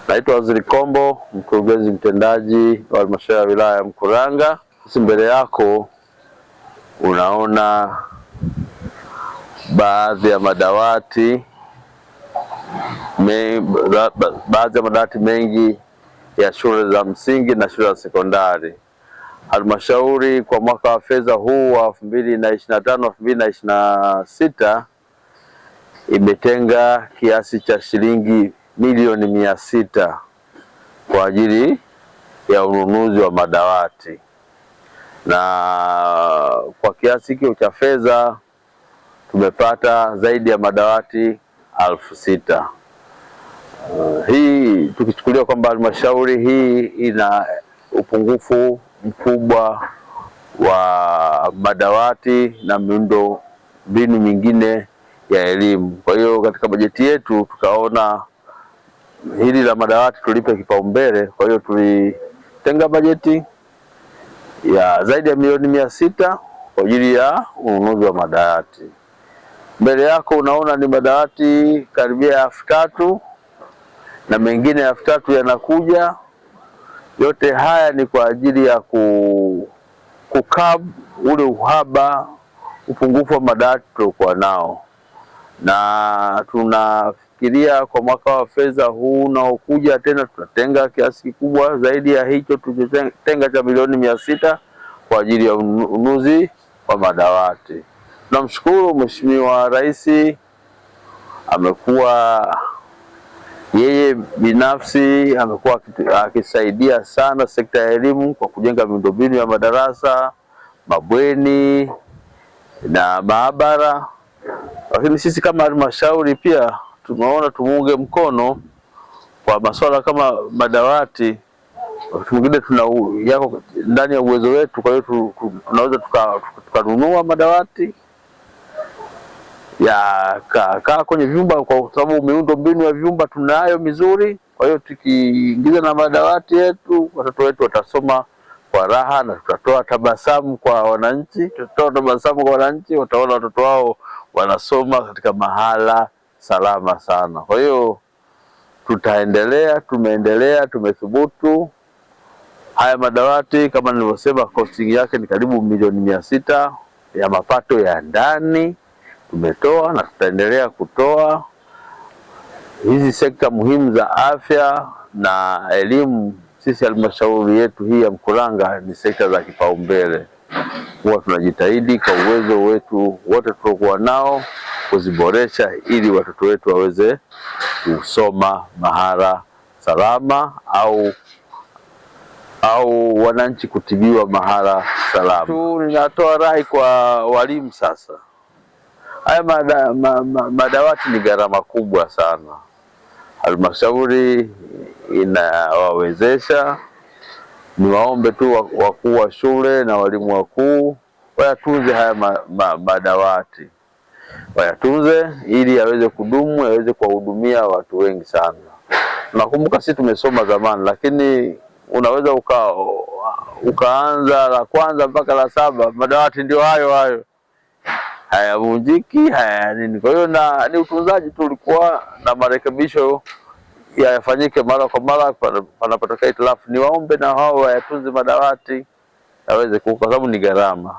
Naitwa Waziri Kombo, mkurugenzi mtendaji wa halmashauri ya wilaya ya Mkuranga. Mbele yako unaona baadhi ya madawati mengi ya shule za msingi na shule za sekondari. Halmashauri kwa mwaka wa fedha huu wa 2025/2026 imetenga kiasi cha shilingi milioni 600 kwa ajili ya ununuzi wa madawati, na kwa kiasi hicho cha fedha tumepata zaidi ya madawati 6,000. Hii tukichukulia kwamba halmashauri hii ina upungufu mkubwa wa madawati na miundo mbinu mingine ya elimu. Kwa hiyo katika bajeti yetu tukaona hili la madawati tulipe kipaumbele. Kwa hiyo tulitenga bajeti ya zaidi ya milioni 600 kwa ajili ya ununuzi wa madawati. Mbele yako unaona ni madawati karibia 3,000 na mengine 3,000 yanakuja. Yote haya ni kwa ajili ya kukab ule uhaba, upungufu wa madawati tuliokuwa nao, na tunafikiria kwa mwaka wa fedha huu unaokuja tena tutatenga kiasi kikubwa zaidi ya hicho tulichotenga cha milioni 600 kwa ajili ya ununuzi wa madawati. Tunamshukuru Mheshimiwa Rais, amekuwa yeye binafsi amekuwa akisaidia sana sekta ya elimu kwa kujenga miundombinu ya madarasa, mabweni na maabara. Lakini sisi kama halmashauri pia tumeona tumuunge mkono kwa masuala kama madawati. Mwingine yako ndani ya uwezo wetu, kwa hiyo tunaweza tukanunua madawati ya kaa kwenye vyumba, kwa sababu miundo mbinu ya vyumba tunayo mizuri. Kwa hiyo tukiingiza na madawati yetu, watoto wetu watasoma kwa raha na tutatoa tabasamu kwa wananchi. Wataona watoto wao wanasoma katika mahala salama sana. Kwa hiyo tumethubutu. Haya madawati kama nilivyosema, costing yake ni karibu milioni 600 ya mapato ya ndani tumetoa na tutaendelea kutoa. Hizi sekta muhimu za afya na elimu, sisi halmashauri yetu hii ya Mkuranga ni sekta za kipaumbele. Huwa tunajitahidi kwa uwezo wetu wote tuliokuwa nao kuziboresha ili watoto wetu waweze kusoma mahala salama au wananchi kutibiwa mahala salama. Ninatoa rai kwa walimu sasa. Haya madawati ni gharama kubwa sana. Halmashauri inawawezesha. Niwaombe tu wakuu wa shule na walimu wakuu wayatunze haya madawati, wayatunze ili yaweze kudumu, yaweze kuwahudumia watu wengi sana. Nakumbuka sisi tumesoma zamani, lakini unaweza ukaanza la kwanza mpaka la 7 madawati ndio hayo hayavunjiki, nini. Kwa hiyo ni utunzaji tu, ulikuwa na marekebisho yafanyike mara kwa mara panapotokea hitilafu. Niwaombe na hao wayatunze madawati yaweze, kwa sababu ni gharama.